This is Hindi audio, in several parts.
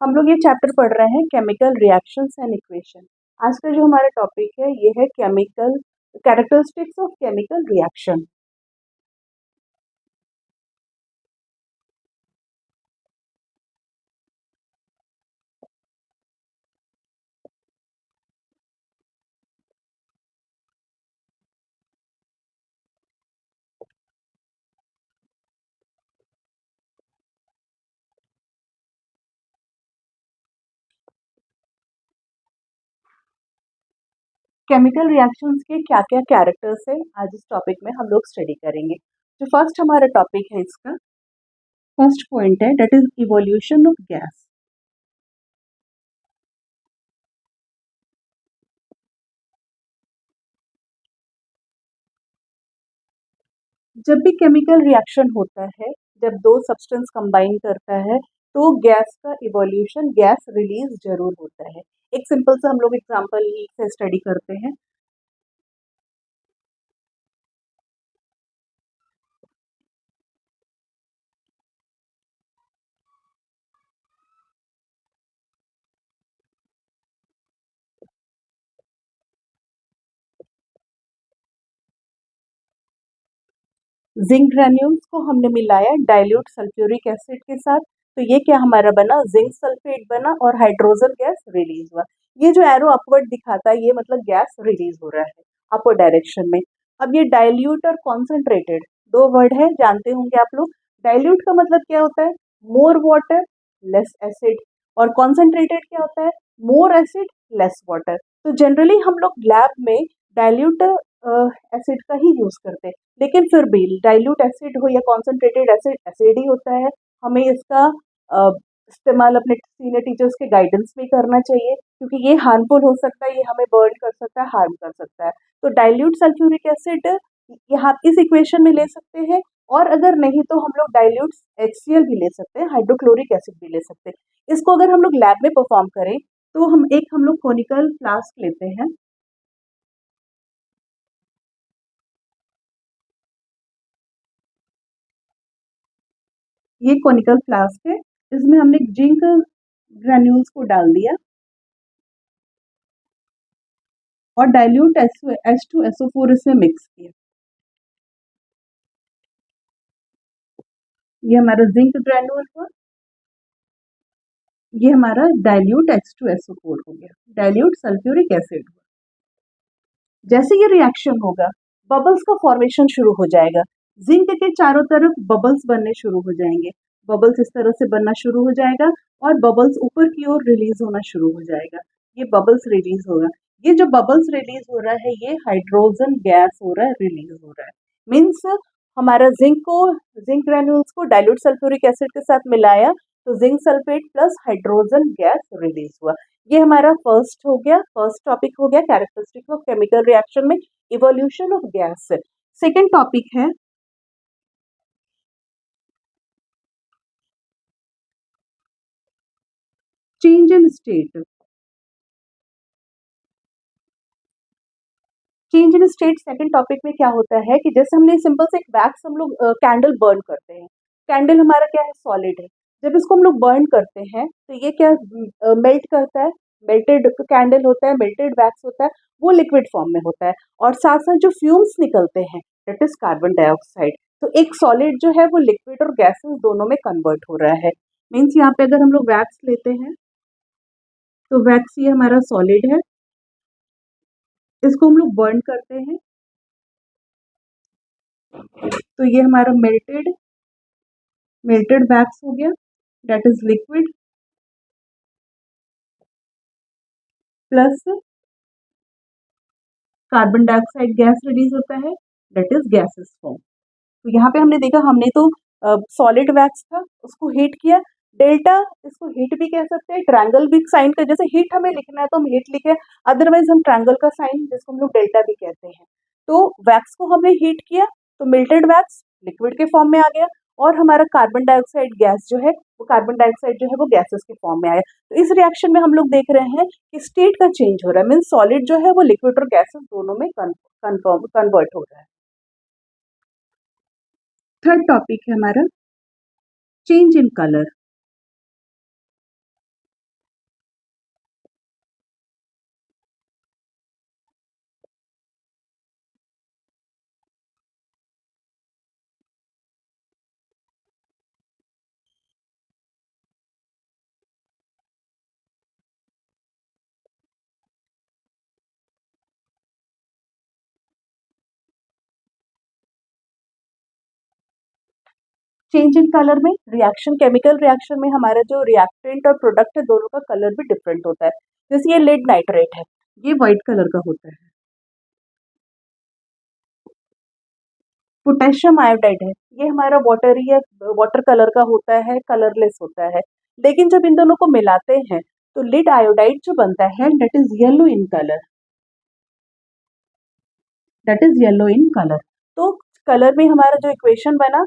हम लोग ये चैप्टर पढ़ रहे हैं केमिकल रिएक्शंस एंड इक्वेशन। आज का जो हमारा टॉपिक है ये है chemical characteristics of chemical reaction. Chemical reactions के क्या क्या कैरेक्टर्स है आज इस टॉपिक में हम लोग स्टडी करेंगे। जो फर्स्ट हमारा टॉपिक है, इसका फर्स्ट पॉइंट है that is evolution of gas. जब भी केमिकल रिएक्शन होता है, जब दो सब्सटेंस कंबाइन करता है तो गैस का इवोल्यूशन, गैस रिलीज जरूर होता है। एक सिंपल सा हम लोग एग्जांपल से स्टडी करते हैं। जिंक ग्रेन्यूल्स को हमने मिलाया डाइल्यूट सल्फ्यूरिक एसिड के साथ, तो ये क्या हमारा बना, जिंक सल्फेट बना और हाइड्रोजन गैस रिलीज हुआ। ये जो एरो अपवर्ड दिखाता है ये मतलब गैस रिलीज हो रहा है अपवर्ड डायरेक्शन में। अब ये डाइल्यूट और कॉन्सेंट्रेटेड दो वर्ड है, जानते होंगे आप लोग। डाइल्यूट का मतलब क्या होता है, मोर वाटर लेस एसिड, और कॉन्सेंट्रेटेड क्या होता है, मोर एसिड लेस वाटर। तो जनरली हम लोग लैब में डाइल्यूट एसिड का ही यूज करते हैं, लेकिन फिर भी डाइल्यूट एसिड हो या कॉन्सेंट्रेटेड एसिड, एसिड ही होता है। हमें इसका इस्तेमाल अपने सीनियर टीचर्स के गाइडेंस में करना चाहिए, क्योंकि ये हार्मफुल हो सकता है, ये हमें बर्न कर सकता है, हार्म कर सकता है। तो डाइल्यूट सल्फ्यूरिक एसिड यहाँ इस इक्वेशन में ले सकते हैं, और अगर नहीं तो हम लोग डाइल्यूट HCl भी ले सकते हैं, हाइड्रोक्लोरिक एसिड भी ले सकते हैं। इसको अगर हम लोग लैब में परफॉर्म करें तो हम लोग कोनिकल फ्लास्क लेते हैं। ये कोनिकल फ्लास्क है, इसमें हमने जिंक ग्रेन्यूल्स को डाल दिया और डाइल्यूट H2SO4 इसमें मिक्स किया। ये हमारा जिंक ग्रेन्यूल हुआ, ये हमारा डाइल्यूट H2SO4 हो गया, डाइल्यूट सल्फ्यूरिक एसिड हुआ। जैसे ये रिएक्शन होगा बबल्स का फॉर्मेशन शुरू हो जाएगा, जिंक के चारों तरफ बबल्स बनने शुरू हो जाएंगे। बबल्स इस तरह से बनना शुरू हो जाएगा और बबल्स ऊपर की ओर रिलीज होना शुरू हो जाएगा। ये बबल्स रिलीज होगा। ये जो बबल्स रिलीज हो रहा है ये हाइड्रोजन गैस हो रहा है, रिलीज हो रहा है। मीन्स हमारा जिंक ग्रेन्यूल्स को डाइल्यूट सल्फ्यूरिक एसिड के साथ मिलाया तो zinc sulphate plus hydrogen gas release हुआ। ये हमारा फर्स्ट हो गया, फर्स्ट टॉपिक हो गया कैरेक्टरिस्टिक्स ऑफ केमिकल रिएक्शन में evolution of gas. Second topic है change in state. Change in state second topic में क्या होता है कि जैसे हमने सिंपल से एक वैक्स हम लोग कैंडल बर्न करते हैं। कैंडल हमारा क्या है, सॉलिड है। जब इसको हम लोग बर्न करते हैं तो ये क्या मेल्ट करता है, मेल्टेड कैंडल होता है, मेल्टेड वैक्स होता है, वो लिक्विड फॉर्म में होता है। और साथ साथ जो फ्यूम्स निकलते हैं दैट इज कार्बन डाइऑक्साइड। तो एक सॉलिड जो है वो लिक्विड और गैसेस दोनों में कन्वर्ट हो रहा है। मीन्स यहाँ पे अगर हम लोग वैक्स लेते हैं तो वैक्स ये हमारा सॉलिड है, इसको हम लोग बर्न करते हैं तो ये हमारा मेल्टेड मेल्टेड वैक्स हो गया, that is liquid plus carbon dioxide gas release होता है, दैट इज गैसेस फॉर्म। तो यहाँ पे हमने देखा, हमने तो सॉलिड वैक्स था उसको हीट किया, डेल्टा इसको हीट भी कह सकते हैं, ट्रायंगल भी साइन का, जैसे हीट हमें लिखना है तो हम हीट लिखे, अदरवाइज हम ट्रायंगल का साइन जिसको हम लोग डेल्टा भी कहते हैं। तो वैक्स को हमने हीट किया तो मेल्टेड वैक्स लिक्विड के फॉर्म में आ गया, और हमारा कार्बन डाइऑक्साइड गैस जो है वो कार्बन डाइऑक्साइड जो है वो गैसेस के फॉर्म में आया। तो इस रिएक्शन में हम लोग देख रहे हैं कि स्टेट का चेंज हो रहा है, मीन सॉलिड जो है वो लिक्विड और गैसेस दोनों में कन्वर्ट हो रहा है। थर्ड टॉपिक है हमारा change in colour. Change in colour में रिएक्शन, केमिकल रिएक्शन में हमारा जो रिएक्टेंट और प्रोडक्ट है दोनों का कलर भी डिफरेंट होता है। जैसे ये लेड नाइट्रेट है, ये व्हाइट कलर का होता है। पोटेशियम आयोडाइड है, ये हमारा वाटरी या वाटर कलर का होता है, कलरलेस होता है। लेकिन जब इन दोनों को मिलाते हैं तो लेड आयोडाइड जो बनता है that is yellow in colour, that is yellow in colour. तो कलर में हमारा जो इक्वेशन बना,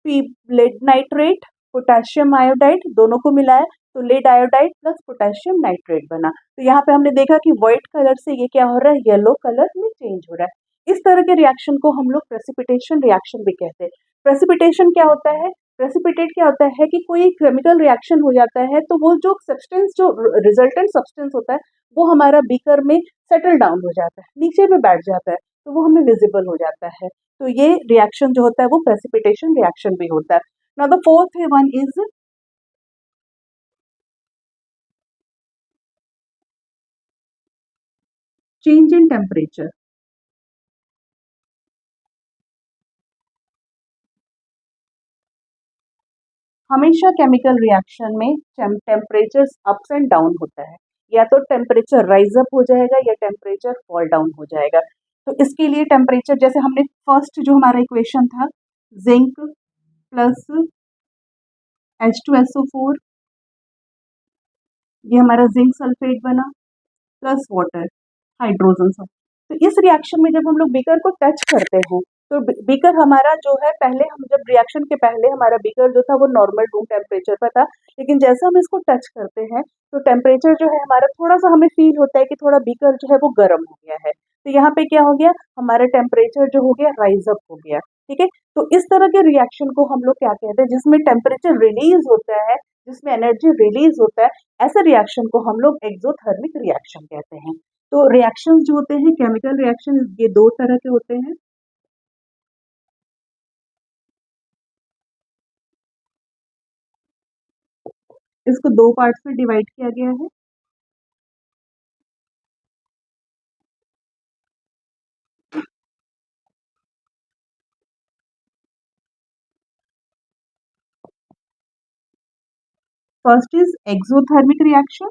P lead nitrate potassium iodide दोनों को मिलाया तो lead iodide plus potassium nitrate बना। तो यहाँ पे हमने देखा कि व्हाइट कलर से ये क्या हो रहा है, येलो कलर में चेंज हो रहा है। इस तरह के रिएक्शन को हम लोग प्रेसिपिटेशन रिएक्शन भी कहते हैं। प्रेसिपिटेशन क्या होता है, प्रेसिपिटेट क्या होता है कि कोई केमिकल रिएक्शन हो जाता है तो वो जो सब्सटेंस, जो रिजल्टेंट सब्सटेंस होता है वो हमारा बीकर में सेटल डाउन हो जाता है, नीचे में बैठ जाता है, तो वो हमें विजिबल हो जाता है। तो ये रिएक्शन जो होता है वो प्रेसिपिटेशन रिएक्शन भी होता है। Now the fourth one is change in temperature. हमेशा केमिकल रिएक्शन में टेम्परेचर अप्स एंड डाउन होता है, या तो टेम्परेचर राइज अप हो जाएगा या टेम्परेचर फॉल डाउन हो जाएगा। तो इसके लिए टेम्परेचर, जैसे हमने फर्स्ट जो हमारा इक्वेशन था, जिंक प्लस H2SO4, ये हमारा जिंक सल्फेट बना प्लस वाटर हाइड्रोजन सल्फेट। तो इस रिएक्शन में जब हम लोग बीकर को टच करते हैं तो बीकर हमारा जो है, पहले हम जब रिएक्शन के पहले हमारा बीकर जो था वो नॉर्मल रूम टेम्परेचर पर था, लेकिन जैसे हम इसको टच करते हैं तो टेम्परेचर जो है हमारा थोड़ा सा हमें फील होता है कि थोड़ा बीकर जो है वो गर्म हो गया है। तो यहाँ पे क्या हो गया, हमारा टेम्परेचर जो हो गया राइज अप हो गया। ठीक है, तो इस तरह के रिएक्शन को हम लोग क्या कहते हैं, जिसमें टेम्परेचर रिलीज होता है, जिसमें एनर्जी रिलीज होता है, ऐसे रिएक्शन को हम लोग एक्सोथर्मिक रिएक्शन कहते हैं। तो रिएक्शंस जो होते हैं, केमिकल रिएक्शन, ये दो तरह के होते हैं। इसको दो पार्ट्स में डिवाइड किया गया है। First is exothermic reaction.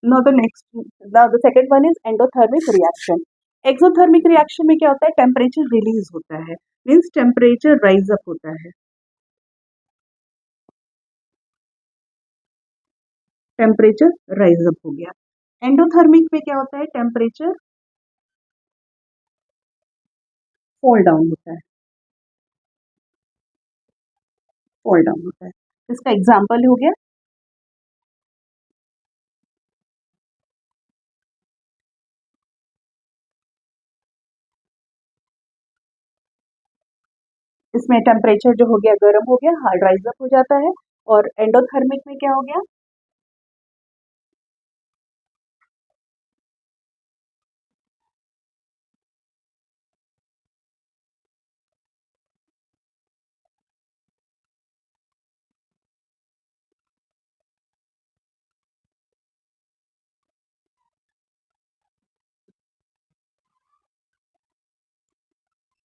Know the next, now the second one is endothermic reaction. Exothermic reaction में क्या होता है, टेम्परेचर रिलीज होता है, मीन्स टेम्परेचर राइज अप होता है, टेम्परेचर राइज अप हो गया। एंडोथर्मिक में क्या होता है, टेम्परेचर फॉल डाउन होता है, फॉल डाउन होता है। इसका एग्जाम्पल हो गया, इसमें टेम्परेचर जो हो गया गर्म हो गया, हार्ड राइज अप हो जाता है। और एंडोथर्मिक में क्या हो गया,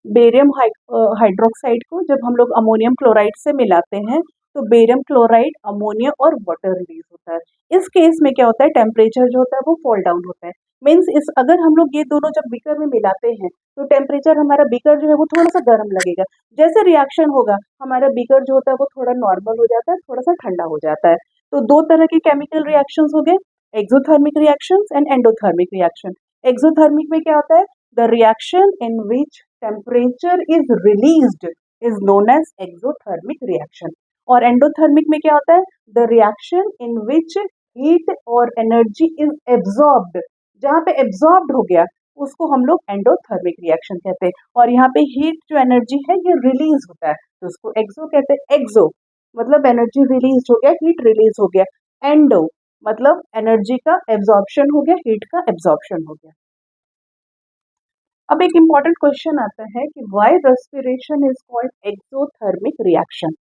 बेरियम हाइड्रोक्साइड को जब हम लोग अमोनियम क्लोराइड से मिलाते हैं तो बेरियम क्लोराइड, अमोनिया और वाटर रिलीज होता है। इस केस में क्या होता है, टेम्परेचर जो होता है वो फॉल डाउन होता है। मीन्स इस अगर हम लोग ये दोनों जब बीकर में मिलाते हैं तो टेम्परेचर हमारा बीकर जो है वो थोड़ा सा गर्म लगेगा, जैसे रिएक्शन होगा हमारा बीकर जो होता है वो थोड़ा नॉर्मल हो जाता है, थोड़ा सा ठंडा हो जाता है। तो दो तरह के केमिकल रिएक्शंस हो गए, exothermic reactions and endothermic reaction. Exothermic में क्या होता है, the reaction in which temperature is released is known as exothermic reaction। और एंडोथर्मिक में क्या होता है, the reaction in which heat और एनर्जी इज एब्जॉर्ब्ड, जहाँ पे एब्जॉर्ब्ड हो गया उसको हम लोग एंडोथर्मिक रिएक्शन कहते हैं। और यहाँ पे हीट जो एनर्जी है ये रिलीज होता है तो उसको एक्सो कहते हैं। एक्सो मतलब एनर्जी रिलीज हो गया, हीट रिलीज हो गया। एंडो मतलब एनर्जी का एब्जॉर्प्शन हो गया, हीट का एब्जॉर्प्शन हो गया। अब एक इम्पॉर्टेंट क्वेश्चन आता है कि why respiration is called exothermic reaction.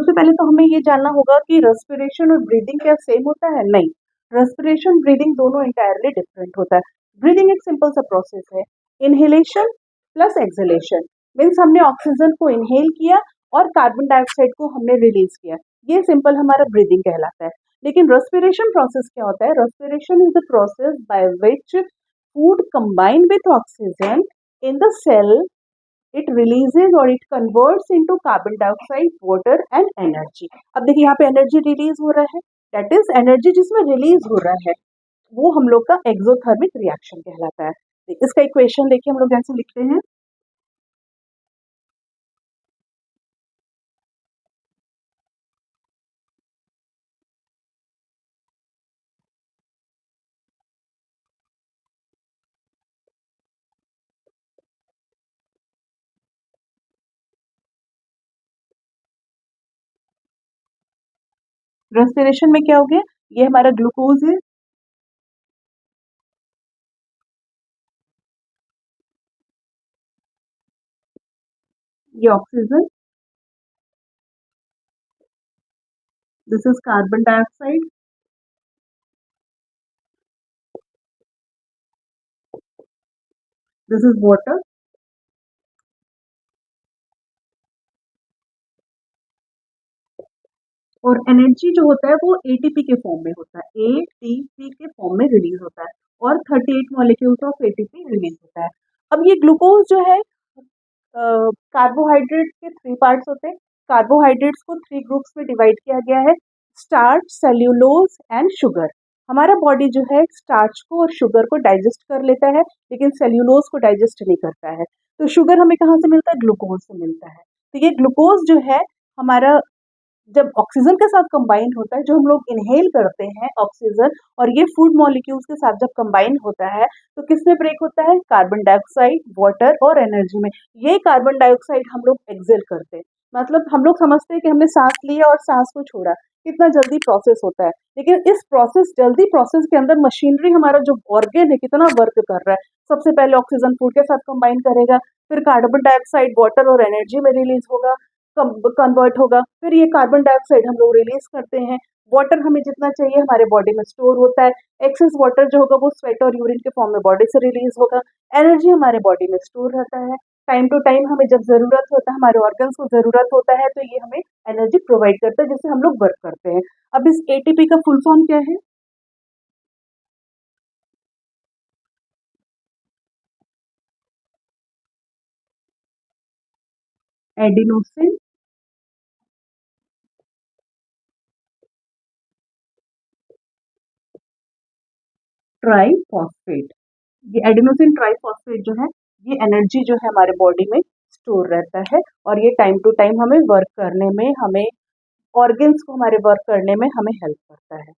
सबसे पहले तो हमें ये जानना होगा कि रेस्पिरेशन और ब्रीदिंग क्या सेम होता है? नहीं, रेस्पिरेशन ब्रीदिंग दोनों इंटायरली डिफरेंट होता है। ब्रीदिंग एक सिंपल सा प्रोसेस है, इनहेलेशन प्लस एक्सहेलेशन, मीन्स हमने ऑक्सीजन को इनहेल किया और कार्बन डाइऑक्साइड को हमने रिलीज किया, ये सिंपल हमारा ब्रीदिंग कहलाता है। लेकिन रेस्पिरेशन प्रोसेस क्या होता है? Respiration is the process by which food combine with oxygen in the cell, it releases और it converts into carbon dioxide, water and energy. अब देखिए यहाँ पे एनर्जी रिलीज हो रहा है, दैट इज एनर्जी जिसमें रिलीज हो रहा है, वो हम लोग का एक्सोथर्मिक रिएक्शन कहलाता है। इसका इक्वेशन देखिए हम लोग कैसे लिखते हैं। रेस्पिरेशन में क्या हो गया, ये हमारा ग्लूकोज है, ये oxygen, this is carbon dioxide, this is water, और एनर्जी जो होता है वो एटीपी के फॉर्म में होता है, एटीपी के फॉर्म में रिलीज होता है, और 38 मॉलिक्यूल्स ऑफ एटीपी रिलीज होता है। अब ये ग्लूकोज जो है कार्बोहाइड्रेट के थ्री पार्ट्स होते हैं। कार्बोहाइड्रेट्स को थ्री ग्रुप्स में डिवाइड किया गया है, स्टार्च, सेल्यूलोज एंड शुगर। हमारा बॉडी जो है स्टार्च को और शुगर को डाइजेस्ट कर लेता है, लेकिन सेल्यूलोज को डाइजेस्ट नहीं करता है। तो शुगर हमें कहाँ से मिलता है? ग्लूकोज से मिलता है। तो ये ग्लूकोज जो है हमारा जब ऑक्सीजन के साथ कंबाइन होता है, जो हम लोग इनहेल करते हैं ऑक्सीजन, और ये फूड मॉलिक्यूल्स के साथ जब कंबाइन होता है तो किस में ब्रेक होता है? कार्बन डाइऑक्साइड, वाटर और एनर्जी में। ये कार्बन डाइऑक्साइड हम लोग एक्सेल करते हैं, मतलब हम लोग समझते हैं कि हमने सांस लिया और सांस को छोड़ा, कितना जल्दी प्रोसेस होता है, लेकिन इस जल्दी प्रोसेस के अंदर मशीनरी, हमारा जो ऑर्गेन है कितना वर्क कर रहा है। सबसे पहले ऑक्सीजन फूड के साथ कंबाइन करेगा, फिर कार्बन डाइऑक्साइड वाटर और एनर्जी में रिलीज होगा, कन्वर्ट होगा, फिर ये कार्बन डाइऑक्साइड हम लोग रिलीज करते हैं। वाटर हमें जितना चाहिए हमारे बॉडी में स्टोर होता है, एक्सेस वाटर जो होगा वो स्वेट और यूरिन के फॉर्म में बॉडी से रिलीज होगा। एनर्जी हमारे बॉडी में स्टोर रहता है, टाइम टू टाइम हमें जब जरूरत होता है, हमारे ऑर्गन्स को जरूरत होता है, तो ये हमें एनर्जी प्रोवाइड करता है जिससे हम लोग वर्क करते हैं। अब इस एटीपी का फुल फॉर्म क्या है? Adenosine triphosphate. ये एडिनोसिन ट्राइफॉस्फेट जो है, ये एनर्जी जो है हमारे बॉडी में स्टोर रहता है, और ये टाइम टू टाइम हमें वर्क करने में, हमें ऑर्गन्स को हमारे वर्क करने में हमें हेल्प करता है।